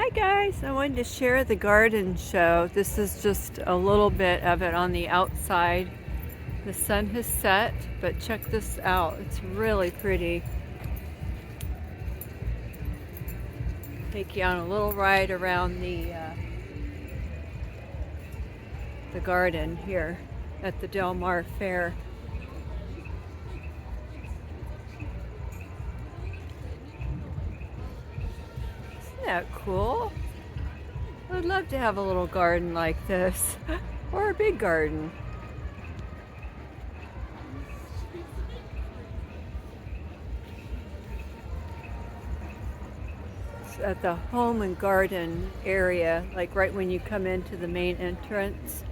Hi guys, I wanted to share the garden show. This is just a little bit of it on the outside. The sun has set, but check this out. It's really pretty. Take you on a little ride around the garden here at the Del Mar Fair. Isn't that cool? I would love to have a little garden like this, or a big garden. It's at the home and garden area, like right when you come into the main entrance.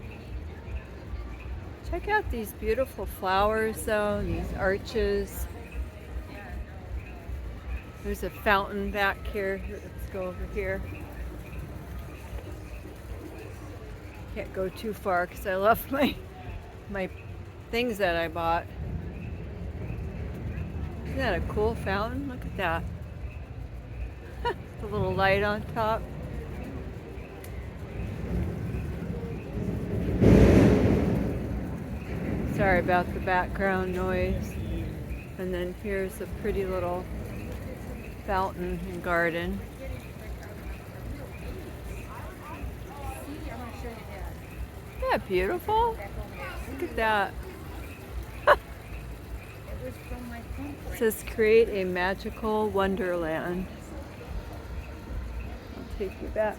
Check out these beautiful flowers though, these arches. There's a fountain back here. Let's go over here. Can't go too far because I left my things that I bought. Isn't that a cool fountain? Look at that. The little light on top. Sorry about the background noise. And then here's a pretty little fountain and garden. Isn't that beautiful? Look at that. It says create a magical wonderland. I'll take you back.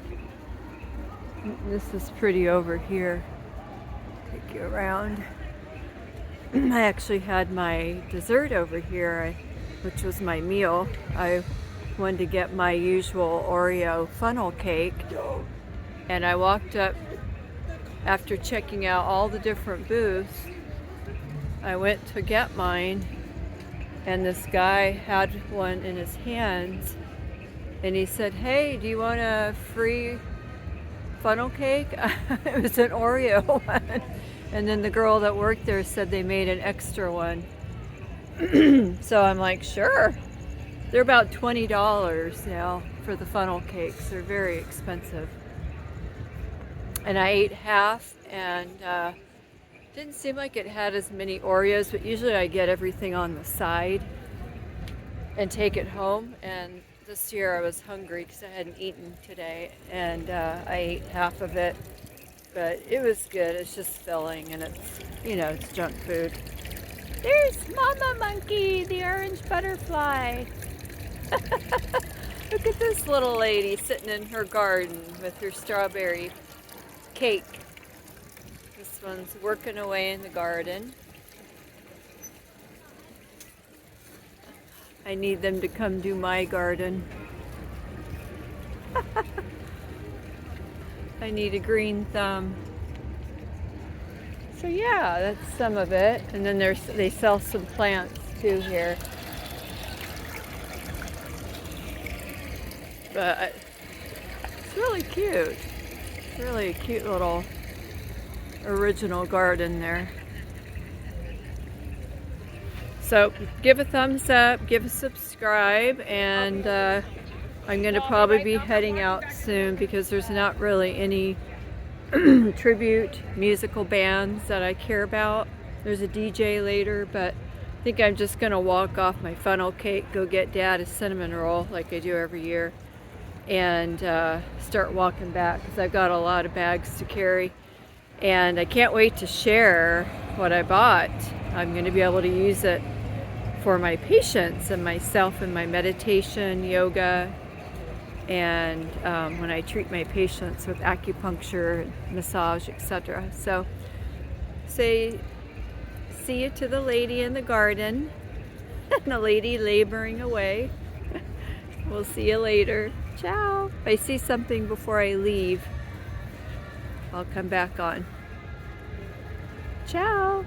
This is pretty over here. Take you around. I actually had my dessert over here, which was my meal. I wanted to get my usual Oreo funnel cake, and I walked up after checking out all the different booths. I went to get mine, and this guy had one in his hands, and he said, "Hey, do you want a free funnel cake?" It was an Oreo one. And then the girl that worked there said they made an extra one. So I'm like, sure. They're about $20 now for the funnel cakes. They're very expensive. And I ate half, and didn't seem like it had as many Oreos, but usually I get everything on the side and take it home. And this year I was hungry because I hadn't eaten today, and I ate half of it. But it was good. It's just filling, and it's, you know, it's junk food. There's Mama Monkey, the orange butterfly. Look at this little lady sitting in her garden with her strawberry cake. This one's working away in the garden. I need them to come do my garden. I need a green thumb. So yeah, that's some of it. And then they sell some plants too here. But it's really cute. It's really a cute little original garden there. So give a thumbs up, give a subscribe, and I'm going to probably be heading out soon because there's not really any tribute musical bands that I care about. There's a DJ later, but I think I'm just going to walk off my funnel cake, go get Dad a cinnamon roll like I do every year, and start walking back because I've got a lot of bags to carry. And I can't wait to share what I bought. I'm going to be able to use it for my patients and myself in my meditation, yoga, and when I treat my patients with acupuncture, massage, etc. So say see you to the lady in the garden and the lady laboring away. We'll see you later. Ciao. If I see something before I leave, I'll come back on. Ciao.